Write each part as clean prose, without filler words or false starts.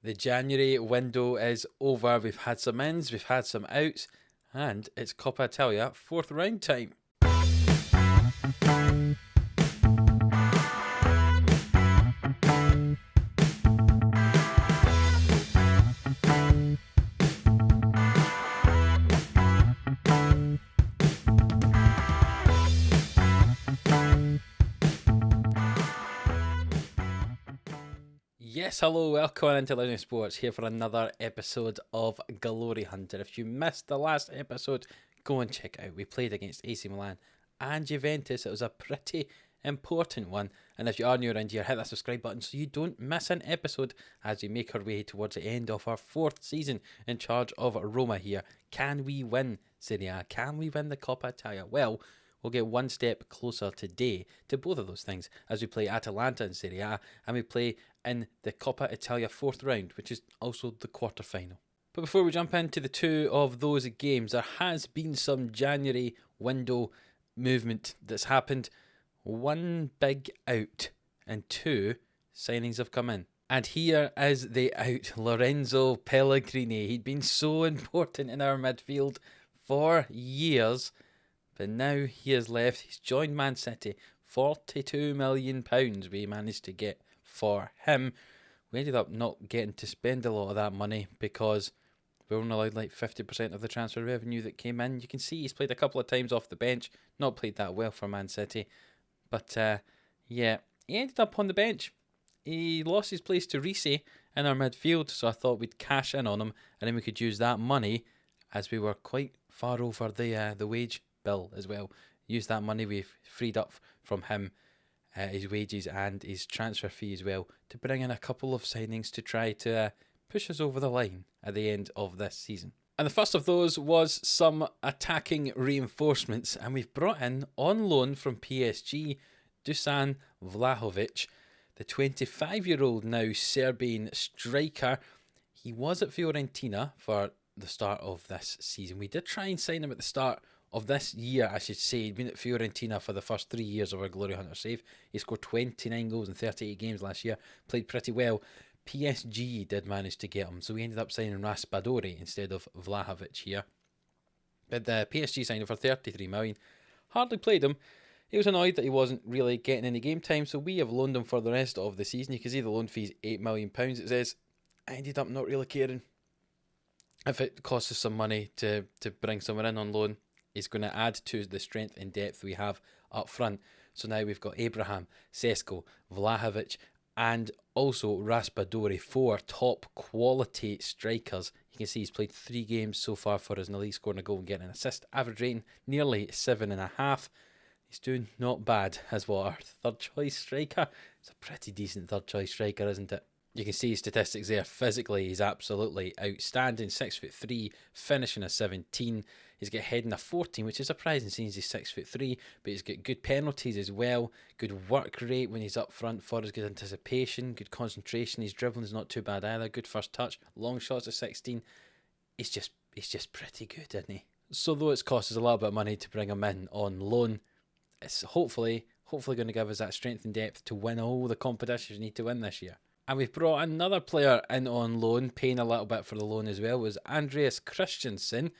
The January window is over. We've had some ins, we've had some outs, and it's Coppa Italia 4th round time. Yes, hello, welcome on into Livestreams Sports, here for another episode of Glory Hunter. If you missed the last episode, go and check it out. We played against AC Milan and Juventus. It was a pretty important one. And if you are new around here, hit that subscribe button so you don't miss an episode as we make our way towards the end of our 4th season in charge of Roma here. Can we win SerieA? Can we win the Coppa Italia? Well, we'll get one step closer today to both of those things as we play Atalanta in SerieA and we play in the Coppa Italia 4th round, which is also the quarter-final. But before we jump into the two of those games, there has been some January window movement that's happened. One big out and two signings have come in. And here is the out, Lorenzo Pellegrini. He'd been so important in our midfield for years, but now he has left. He's joined Man City. £42 million we managed to get for him. We ended up not getting to spend a lot of that money because we were only allowed like 50% of the transfer revenue that came in. You can see he's played a couple of times off the bench. Not played that well for Man City. But yeah, he ended up on the bench. He lost his place to Reece in our midfield, so I thought we'd cash in on him and then we could use that money, as we were quite far over the wage bill as well. Use that money we've freed up from him, his wages and his transfer fee as well, to bring in a couple of signings to try to push us over the line at the end of this season. And the first of those was some attacking reinforcements, and we've brought in on loan from PSG Dusan Vlahovic, the 25-year-old now Serbian striker. He was at Fiorentina for the start of this season. We did try and sign him at the start of this year, I should say. He'd been at Fiorentina for the first 3 years of our Glory Hunter save. He scored 29 goals in 38 games last year, played pretty well. PSG did manage to get him, so we ended up signing Raspadori instead of Vlahovic here. But the PSG signed him for 33 million. Hardly played him. He was annoyed that he wasn't really getting any game time, so we have loaned him for the rest of the season. You can see the loan fee is £8 million, it says. I ended up not really caring. If it costs us some money to bring someone in on loan, is going to add to the strength and depth we have up front. So now we've got Abraham, Sesko, Vlahovic, and also Raspadori, 4 top quality strikers. You can see he's played 3 games so far for us in the league, scoring a goal and getting an assist. Average rating nearly 7.5. He's doing not bad as what, our third choice striker. It's a pretty decent third choice striker, isn't it? You can see his statistics there. Physically, he's absolutely outstanding. 6'3", finishing a 17. He's got heading a 14, which is surprising since he's 6'3", but he's got good penalties as well. Good work rate when he's up front for us. Good anticipation, good concentration. His dribbling is not too bad either. Good first touch. Long shots at 16. He's just pretty good, isn't he? So though it's cost us a little bit of money to bring him in on loan, it's hopefully going to give us that strength and depth to win all the competitions we need to win this year. And we've brought another player in on loan, paying a little bit for the loan as well, was Andreas Christensen.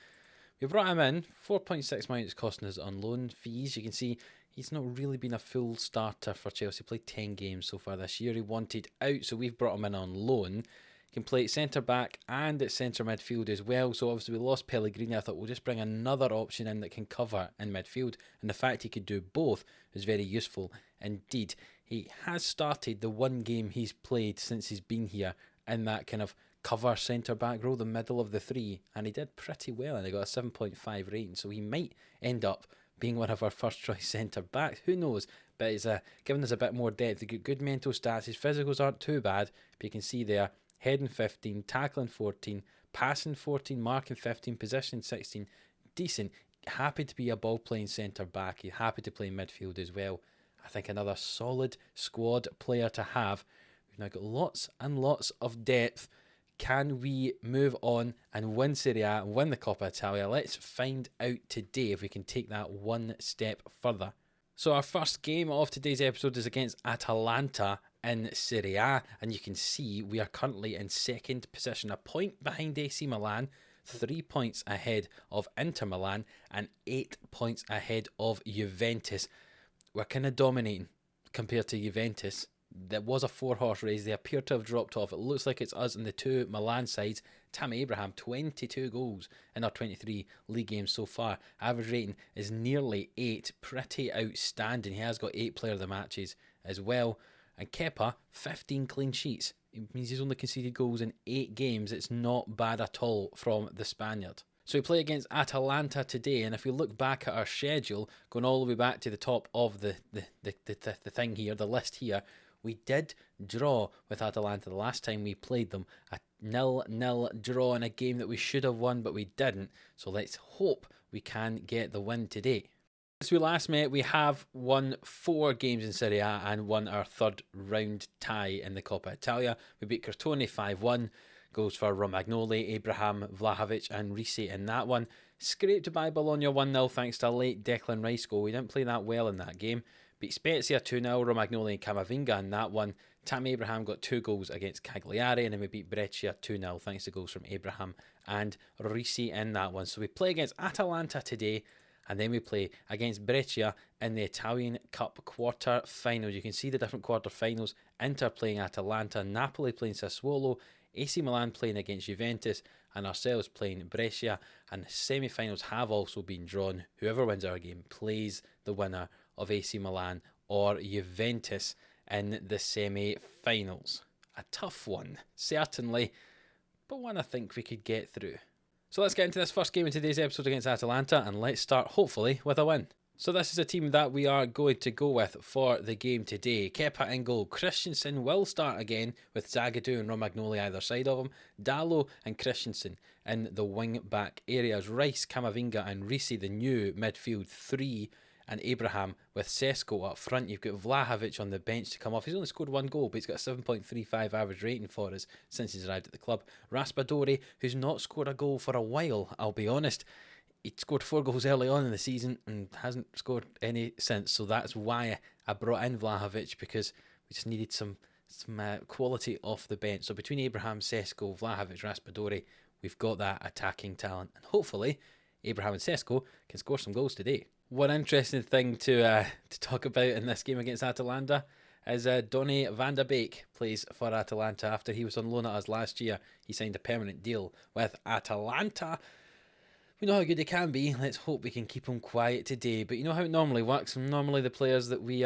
We brought him in, 4.6 million it's costing us on loan fees. You can see he's not really been a full starter for Chelsea. Played 10 games so far this year. He wanted out, so we've brought him in on loan. He can play at centre-back and at centre midfield as well. So obviously we lost Pellegrini. I thought we'll just bring another option in that can cover in midfield. And the fact he could do both is very useful indeed. He has started the one game he's played since he's been here in that kind of cover centre-back role, the middle of the three. And he did pretty well, and he got a 7.5 rating. So he might end up being one of our first-choice centre-backs. Who knows? But he's given us a bit more depth. He's got good mental stats. His physicals aren't too bad, but you can see there, heading 15, tackling 14, passing 14, marking 15, positioning 16. Decent. Happy to be a ball-playing centre-back. He's happy to play midfield as well. I think another solid squad player to have. We've now got lots and lots of depth. Can we move on and win SerieA and win the Coppa Italia? Let's find out today if we can take that one step further. So our first game of today's episode is against Atalanta in SerieA, and you can see we are currently in second position, a point behind AC Milan, 3 points ahead of Inter Milan, and 8 points ahead of Juventus. We're kind of dominating compared to Juventus. There was a 4-horse race. They appear to have dropped off. It looks like it's us and the two Milan sides. Tammy Abraham, 22 goals in our 23 league games so far. Average rating is nearly 8. Pretty outstanding. He has got 8 player of the matches as well. And Kepa, 15 clean sheets. It means he's only conceded goals in 8 games. It's not bad at all from the Spaniard. So we play against Atalanta today, and if we look back at our schedule, going all the way back to the top of the thing here, the list here, we did draw with Atalanta the last time we played them. A 0-0 draw in a game that we should have won, but we didn't. So let's hope we can get the win today. Since we last met, we have won 4 games in Serie A and won our third round tie in the Coppa Italia. We beat Crotone 5-1. Goals for Romagnoli, Abraham, Vlahovic and Risi in that one. Scraped by Bologna 1-0 thanks to a late Declan Rice goal. We didn't play that well in that game. Beat Spezia 2-0, Romagnoli and Camavinga in that one. Tammy Abraham got 2 goals against Cagliari, and then we beat Brescia 2-0 thanks to goals from Abraham and Risi in that one. So we play against Atalanta today, and then we play against Brescia in the Italian Cup quarter-finals. You can see the different quarter-finals. Inter playing Atalanta, Napoli playing Sassuolo, AC Milan playing against Juventus, and ourselves playing Brescia. And the semi-finals have also been drawn. Whoever wins our game plays the winner of AC Milan or Juventus in the semi-finals. A tough one, certainly, but one I think we could get through. So let's get into this first game in today's episode against Atalanta, and let's start hopefully with a win. So this is a team that we are going to go with for the game today. Kepa in goal. Christensen will start again with Zagadou and Romagnoli either side of him. Dalot and Christensen in the wing-back areas. Rice, Camavinga and Risi, the new midfield 3. And Abraham with Sesko up front. You've got Vlahovic on the bench to come off. He's only scored 1 goal, but he's got a 7.35 average rating for us since he's arrived at the club. Raspadori, who's not scored a goal for a while, I'll be honest. He scored 4 goals early on in the season and hasn't scored any since. So that's why I brought in Vlahovic, because we just needed some quality off the bench. So between Abraham, Sesko, Vlahovic, Raspadori, we've got that attacking talent. And hopefully Abraham and Sesko can score some goals today. One interesting thing to talk about in this game against Atalanta is Donny van de Beek plays for Atalanta. After he was on loan at us last year, he signed a permanent deal with Atalanta. We know how good he can be. Let's hope we can keep him quiet today. But you know how it normally works. Normally the players that we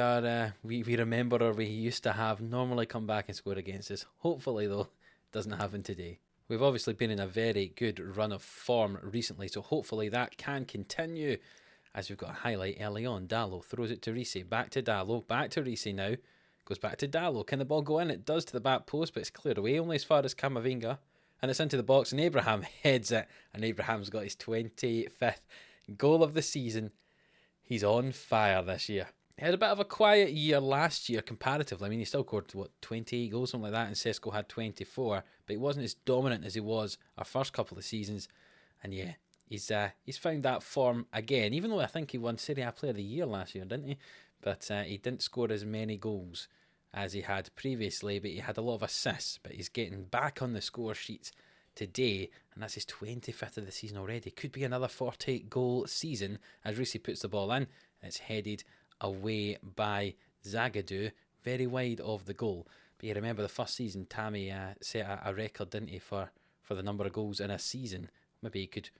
remember or we used to have normally come back and score against us. Hopefully though, it doesn't happen today. We've obviously been in a very good run of form recently, so hopefully that can continue. As we've got a highlight early on, Dalot throws it to Risi, back to Dalot, back to Risi now, goes back to Dalot. Can the ball go in? It does to the back post, but it's cleared away only as far as Camavinga, and it's into the box, and Abraham heads it, and Abraham's got his 25th goal of the season. He's on fire this year. He had a bit of a quiet year last year comparatively. I mean, he still scored, 28 goals, something like that, and Sesko had 24, but he wasn't as dominant as he was our first couple of seasons, and yeah, he's found that form again, even though I think he won Serie A Player of the Year last year, didn't he? But he didn't score as many goals as he had previously, but he had a lot of assists. But he's getting back on the score sheets today, and that's his 25th of the season already. Could be another 40-goal season as Risi puts the ball in, and it's headed away by Zagadou, very wide of the goal. But you remember the first season, Tammy set a record, didn't he, for the number of goals in a season. Maybe he could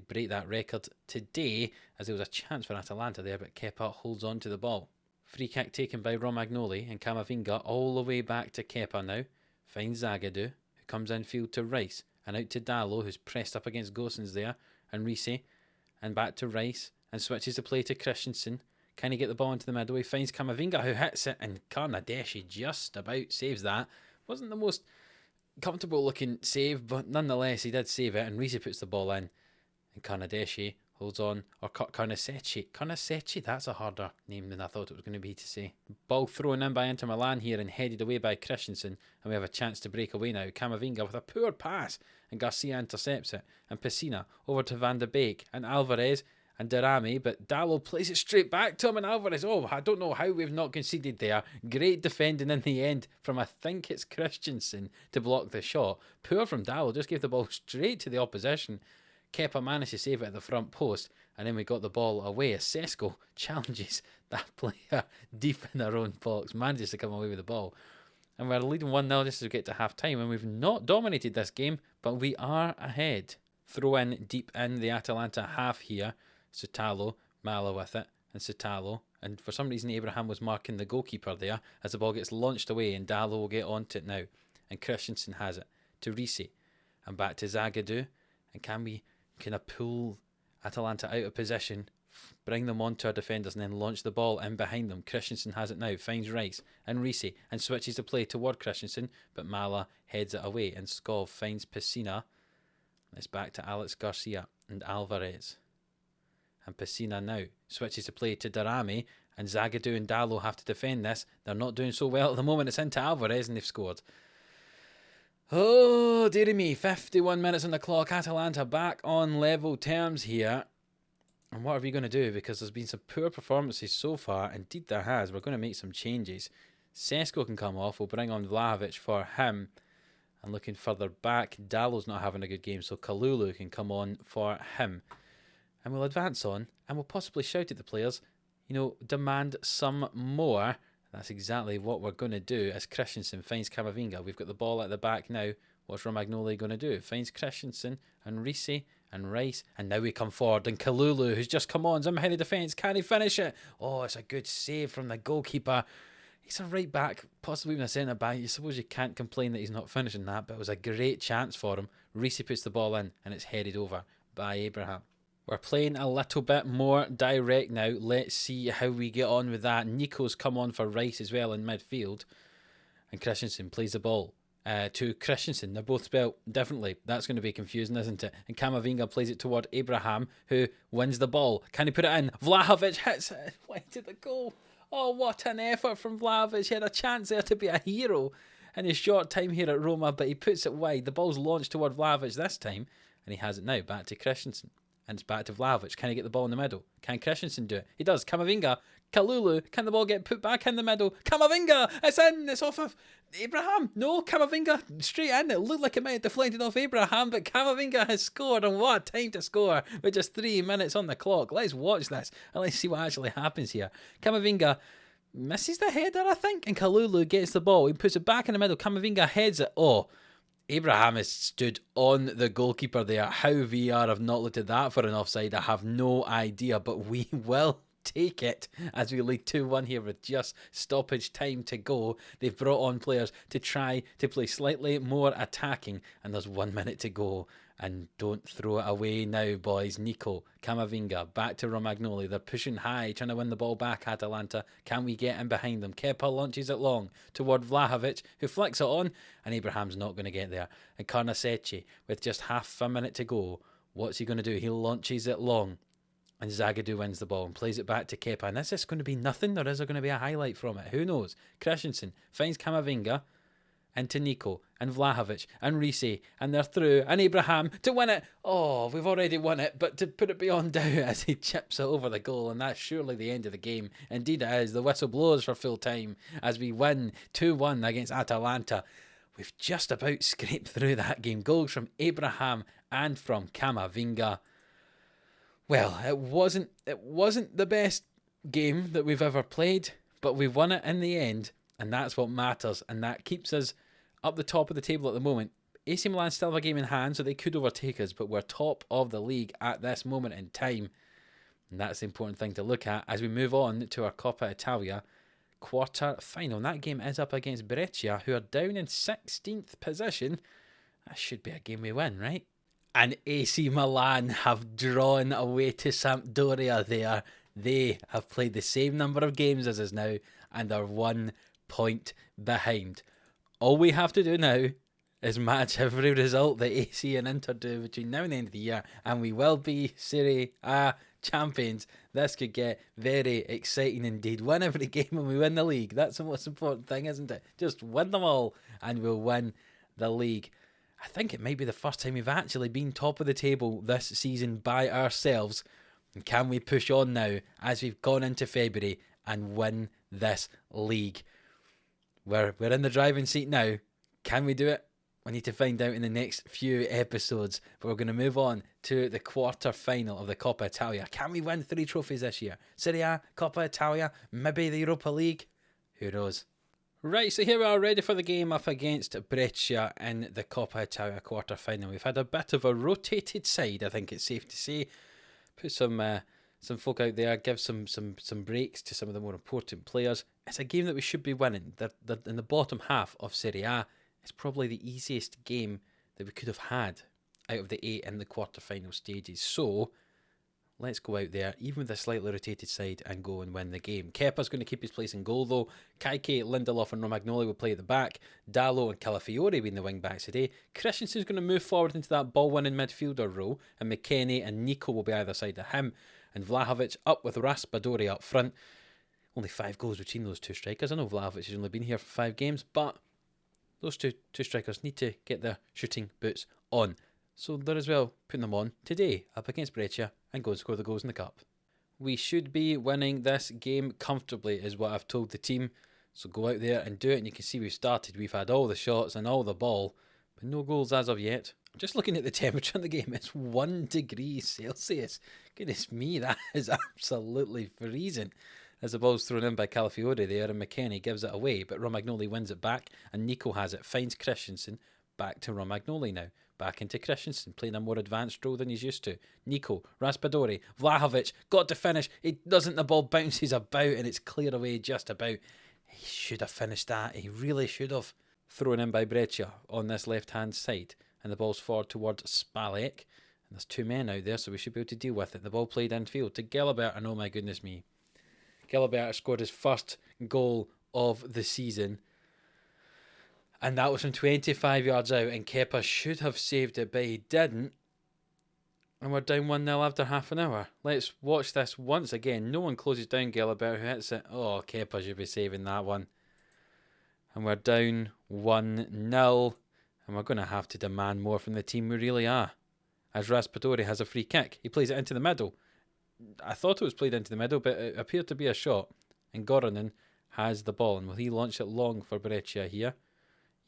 break that record today, as there was a chance for Atalanta there, but Kepa holds on to the ball. Free kick taken by Romagnoli, and Camavinga all the way back to Kepa now. Finds Zagadou, who comes infield to Rice, and out to Dalot, who's pressed up against Gosens there, and Risi, and back to Rice, and switches the play to Christensen. Can he get the ball into the middle? He finds Camavinga, who hits it, and Carnadeshi just about saves that. Wasn't the most comfortable looking save, but nonetheless he did save it, and Risi puts the ball in. And Carnadeshi holds on, or Carnasechi, that's a harder name than I thought it was going to be to say. Ball thrown in by Inter Milan here and headed away by Christensen, and we have a chance to break away now. Camavinga with a poor pass, and Garcia intercepts it, and Pessina over to Van de Beek, and Alvarez, and Darami, but Dallo plays it straight back to him, and Alvarez, I don't know how we've not conceded there. Great defending in the end from, I think it's Christensen, to block the shot. Poor from Dallo, just gave the ball straight to the opposition. Kepa managed to save it at the front post, and then we got the ball away as Sesko challenges that player deep in their own box, manages to come away with the ball. And we're leading 1-0 just as we get to half-time, and we've not dominated this game, but we are ahead. Throw in deep in the Atalanta half here. Sutalo, Mala with it, and Sutalo. And for some reason, Abraham was marking the goalkeeper there as the ball gets launched away, and Dallo will get onto it now. And Christensen has it to Risi, and back to Zagadou. And can we kind of pull Atalanta out of position, bring them onto our defenders, and then launch the ball in behind them? Christensen has it now, finds Rice and Risi, and switches the play toward Christensen, but Mala heads it away, and Skov finds Pessina. It's back to Alex Garcia and Alvarez. And Pessina now switches the play to Darami, and Zagadou and Dallo have to defend this. They're not doing so well at the moment. It's into Alvarez, and they've scored. Oh, dearie me. 51 minutes on the clock. Atalanta back on level terms here. And what are we going to do? Because there's been some poor performances so far. Indeed there has. We're going to make some changes. Sesko can come off. We'll bring on Vlahovic for him. And looking further back, Dallo's not having a good game, so Kalulu can come on for him. And we'll advance on, and we'll possibly shout at the players, demand some more. That's exactly what we're going to do as Christensen finds Camavinga. We've got the ball at the back now. What's Romagnoli going to do? Finds Christensen and Risi and Rice, and now we come forward, and Kalulu, who's just come on, in behind the defence. Can he finish it? Oh, it's a good save from the goalkeeper. He's a right back, possibly even a centre back. You suppose you can't complain that he's not finishing that, but it was a great chance for him. Risi puts the ball in, and it's headed over by Abraham. We're playing a little bit more direct now. Let's see how we get on with that. Nico's come on for Rice as well in midfield. And Christensen plays the ball to Christensen. They're both spelled differently. That's going to be confusing, isn't it? And Camavinga plays it toward Abraham, who wins the ball. Can he put it in? Vlahovic hits it wide to the goal. Oh, what an effort from Vlahovic. He had a chance there to be a hero in his short time here at Roma, but he puts it wide. The ball's launched toward Vlahovic this time, and he has it now back to Christensen. And it's back to Vlahovic. Can he get the ball in the middle? Can Christensen do it? He does. Camavinga. Kalulu. Can the ball get put back in the middle? Camavinga! It's in! It's off of Abraham. No, Camavinga straight in. It looked like it might have deflected off Abraham, but Camavinga has scored. And what a time to score with just 3 minutes on the clock. Let's watch this and let's see what actually happens here. Camavinga misses the header, I think, and Kalulu gets the ball. He puts it back in the middle. Camavinga heads it. Oh, Abraham has stood on the goalkeeper there. How VR have not looked at that for an offside, I have no idea, but we will take it as we lead 2-1 here with just stoppage time to go. They've brought on players to try to play slightly more attacking, and there's 1 minute to go. And don't throw it away now, boys. Nico, Camavinga, back to Romagnoli. They're pushing high, trying to win the ball back, Atalanta. Can we get in behind them? Kepa launches it long toward Vlahovic, who flicks it on, and Abraham's not going to get there. And Karnaseci, with just half a minute to go, what's he going to do? He launches it long, and Zagadou wins the ball and plays it back to Kepa. And is this going to be nothing, or is there going to be a highlight from it? Who knows? Christensen finds Camavinga, into Nico and Vlahovic and Risi, and they're through, and Abraham to win it. Oh, we've already won it, but to put it beyond doubt as he chips it over the goal, and that's surely the end of the game. Indeed it is. The whistle blows for full time as we win 2-1 against Atalanta. We've just about scraped through that game. Goals from Abraham and from Camavinga. Well, it wasn't the best game that we've ever played, but we won it in the end, and that's what matters, and that keeps us up the top of the table at the moment. AC Milan still have a game in hand, so they could overtake us, but we're top of the league at this moment in time. And that's the important thing to look at as we move on to our Coppa Italia quarter final. And that game is up against Brescia, who are down in 16th position. That should be a game we win, right? And AC Milan have drawn away to Sampdoria there. They have played the same number of games as us now and are 1 point behind. All we have to do now is match every result that AC and Inter do between now and the end of the year, and we will be Serie A champions. This could get very exciting indeed. Win every game and we win the league. That's the most important thing, isn't it? Just win them all and we'll win the league. I think it might be the first time we've actually been top of the table this season by ourselves. And can we push on now as we've gone into February and win this league? We're in the driving seat now. Can we do it? We need to find out in the next few episodes. But we're going to move on to the quarter final of the Coppa Italia. Can we win 3 trophies this year? SerieA, Coppa Italia, maybe the Europa League? Who knows? Right, so here we are ready for the game up against Brescia in the Coppa Italia quarter final. We've had a bit of a rotated side, I think it's safe to say. Put some folk out there, give some breaks to some of the more important players. It's a game that we should be winning. They're in the bottom half of SerieA. It's probably the easiest game that we could have had out of the 8 in the quarter-final stages. So, let's go out there, even with a slightly rotated side, and go and win the game. Kepa's going to keep his place in goal, though. Kaike, Lindelof and Romagnoli will play at the back. Dallo and Calafiore being the wing-backs today. Christensen's going to move forward into that ball-winning midfielder role, and McKennie and Nico will be either side of him. And Vlahovic up with Raspadori up front. Only 5 goals between those two strikers. I know Vlahovic has only been here for 5 games, but those two strikers need to get their shooting boots on. So they're as well putting them on today up against Brescia and go and score the goals in the cup. We should be winning this game comfortably is what I've told the team. So go out there and do it, and you can see we've started. We've had all the shots and all the ball, but no goals as of yet. I'm just looking at the temperature in the game. It's 1 degree Celsius. Goodness me, that is absolutely freezing. As the ball's thrown in by Calafiore there, and McKennie gives it away, but Romagnoli wins it back, and Nico has it, finds Christensen, back to Romagnoli now. Back into Christensen, playing a more advanced role than he's used to. Nico, Raspadori, Vlahovic, got to finish. He doesn't, the ball bounces about, and it's clear away just about. He should have finished that. He really should have. Thrown in by Breccia on this left-hand side, and the ball's forward towards Spalek. And there's 2 men out there, so we should be able to deal with it. The ball played infield to Gelabert, and oh my goodness me. Gelabert scored his first goal of the season, and that was from 25 yards out, and Kepa should have saved it, but he didn't. And we're down 1-0 after half an hour. Let's watch this once again. No one closes down Gelabert, who hits it. Oh, Kepa should be saving that one. And we're down 1-0, and we're going to have to demand more from the team. We really are. As Raspadori has a free kick. He plays it into the middle. I thought it was played into the middle, but it appeared to be a shot. And Goronen has the ball. And will he launch it long for Breccia here?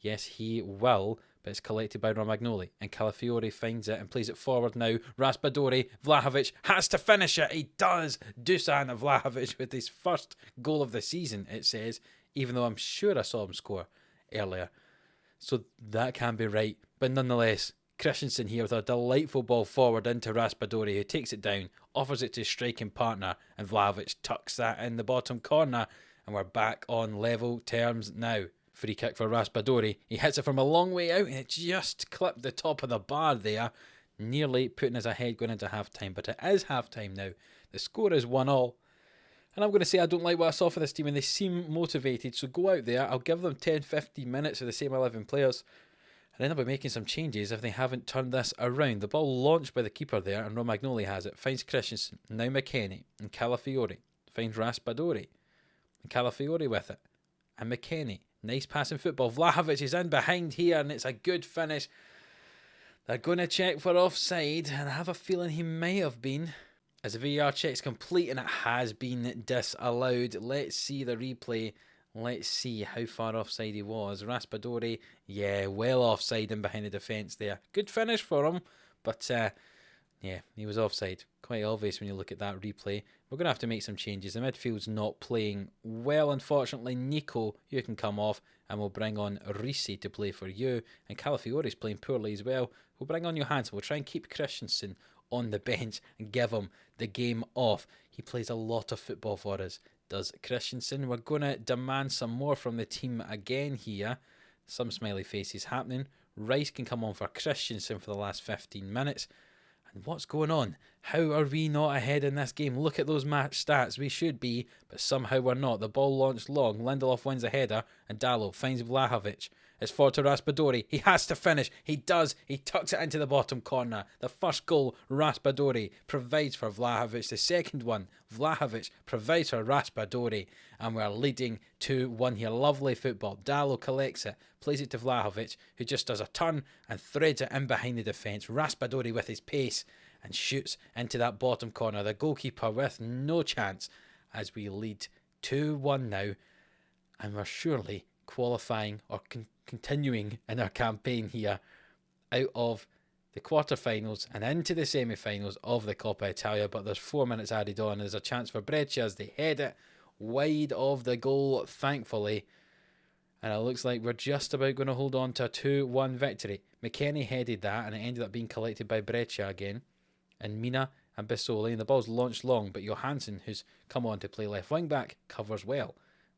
Yes, he will, but it's collected by Romagnoli. And Calafiore finds it and plays it forward now. Raspadori, Vlahovic has to finish it. He does. Dusan Vlahovic with his first goal of the season, it says, even though I'm sure I saw him score earlier. So that can be right. But nonetheless, Christensen here with a delightful ball forward into Raspadori, who takes it down, offers it to his striking partner, and Vlahovic tucks that in the bottom corner, and we're back on level terms now. Free kick for Raspadori. He hits it from a long way out, and it just clipped the top of the bar there, nearly putting us ahead going into half-time. But it is half-time now. The score is 1-1. And I'm going to say I don't like what I saw for this team, and they seem motivated, so go out there. I'll give them 10-15 minutes of the same 11 players, and then I'll be making some changes if they haven't turned this around. The ball launched by the keeper there, and Romagnoli has it. Finds Christensen, now McKennie, and Calafiore. Finds Raspadori, and Calafiore with it. And McKennie. Nice passing football. Vlahovic is in behind here, and it's a good finish. They're going to check for offside, and I have a feeling he may have been. As the VAR check's complete, and it has been disallowed. Let's see the replay. Let's see how far offside he was. Raspadori, yeah, well offside and behind the defence there. Good finish for him, but yeah, he was offside. Quite obvious when you look at that replay. We're going to have to make some changes. The midfield's not playing well, unfortunately. Nico, you can come off, and we'll bring on Risi to play for you. And Calafiore's playing poorly as well. We'll bring on Johansson. We'll try and keep Christensen on the bench and give him the game off. He plays a lot of football for us, does Christensen. We're going to demand some more from the team again here. Some smiley faces happening. Rice can come on for Christensen for the last 15 minutes. And what's going on? How are we not ahead in this game? Look at those match stats. We should be, but somehow we're not. The ball launched long. Lindelof wins a header, and Dallo finds Vlahovic. It's forward to Raspadori. He has to finish. He does. He tucks it into the bottom corner. The first goal, Raspadori provides for Vlahovic. The second one, Vlahovic provides for Raspadori. And we're leading 2-1 here. Lovely football. Dallo collects it, plays it to Vlahovic, who just does a turn and threads it in behind the defence. Raspadori with his pace. and shoots into that bottom corner. The goalkeeper with no chance as we lead 2-1 now. And we're surely qualifying or continuing in our campaign here out of the quarterfinals and into the semi-finals of the Coppa Italia. But there's 4 minutes added on. There's a chance for Breccia as they head it wide of the goal, thankfully. And it looks like we're just about going to hold on to a 2-1 victory. McKennie headed that and it ended up being collected by Breccia again. And Mina and Bissoli, and the ball's launched long, but Johansson, who's come on to play left wing back, covers well.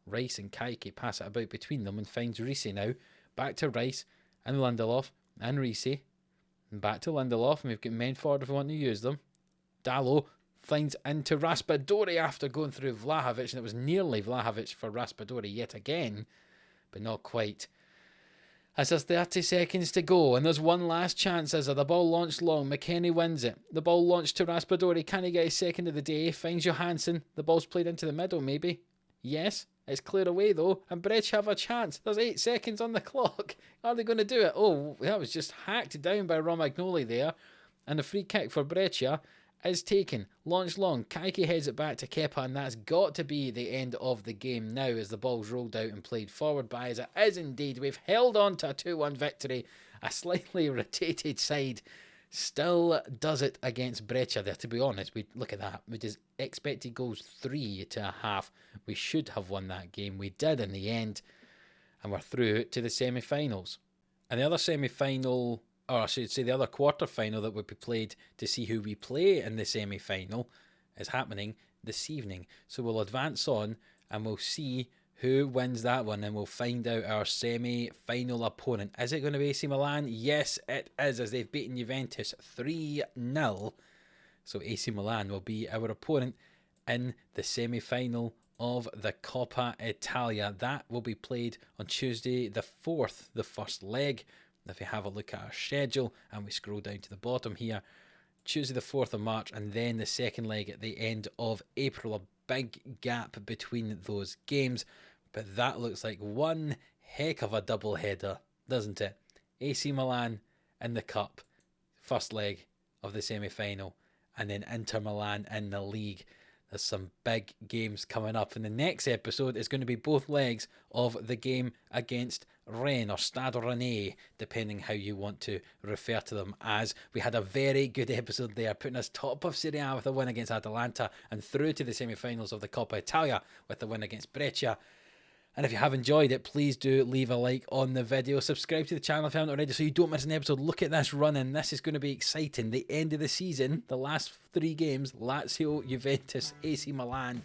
Rice and Kaiki pass it about between them and finds Riise now. Back to Rice and Lindelof and Riise. And back to Lindelof, and we've got men forward if we want to use them. Dallo finds into Raspadori after going through Vlahovic, and it was nearly Vlahovic for Raspadori yet again, but not quite. As there's 30 seconds to go, and there's one last chance as the ball launched long. McKennie wins it. The ball launched to Raspadori. Can he get his second of the day? Finds Johansson. The ball's played into the middle, maybe. Yes, it's cleared away though, and Breccia have a chance. There's 8 seconds on the clock. Are they going to do it? Oh, that was just hacked down by Romagnoli there. And the free kick for Breccia is taken. Launched long. Kaiki heads it back to Kepa, and that's got to be the end of the game now as the ball's rolled out and played forward by, as it is indeed. We've held on to a 2-1 victory. A slightly rotated side still does it against Breccia there. To be honest, we look at that. We just expected goals 3-1. We should have won that game. We did in the end, and we're through to the semi-finals. And the other semi-final, or I should say the other quarter-final that would be played to see who we play in the semi-final is happening this evening. So we'll advance on and we'll see who wins that one, and we'll find out our semi-final opponent. Is it going to be AC Milan? Yes, it is, as they've beaten Juventus 3-0. So AC Milan will be our opponent in the semi-final of the Coppa Italia. That will be played on Tuesday the 4th, the first leg. If you have a look at our schedule and we scroll down to the bottom here, Tuesday the 4th of March, and then the second leg at the end of April. A big gap between those games, but that looks like one heck of a double header, doesn't it? AC Milan in the cup, first leg of the semi-final, and then Inter Milan in the league. There's some big games coming up, and the next episode is going to be both legs of the game against Rennes, or Stade Rennais, depending how you want to refer to them as. We had a very good episode there, putting us top of SerieA with a win against Atalanta, and through to the semi-finals of the Coppa Italia with the win against Breccia. And if you have enjoyed it, please do leave a like on the video. Subscribe to the channel if you haven't already so you don't miss an episode. Look at this run in. This is going to be exciting. The end of the season, the last 3 games, Lazio, Juventus, AC Milan.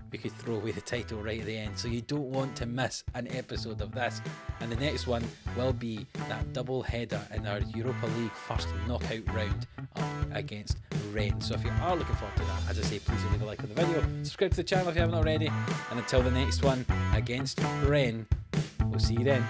We could throw away the title right at the end. So you don't want to miss an episode of this. And the next one will be that double header in our Europa League first knockout round up against Rennes. So if you are looking forward to that, as I say, please leave a like on the video. Subscribe to the channel if you haven't already. And until the next one against Rennes, we'll see you then.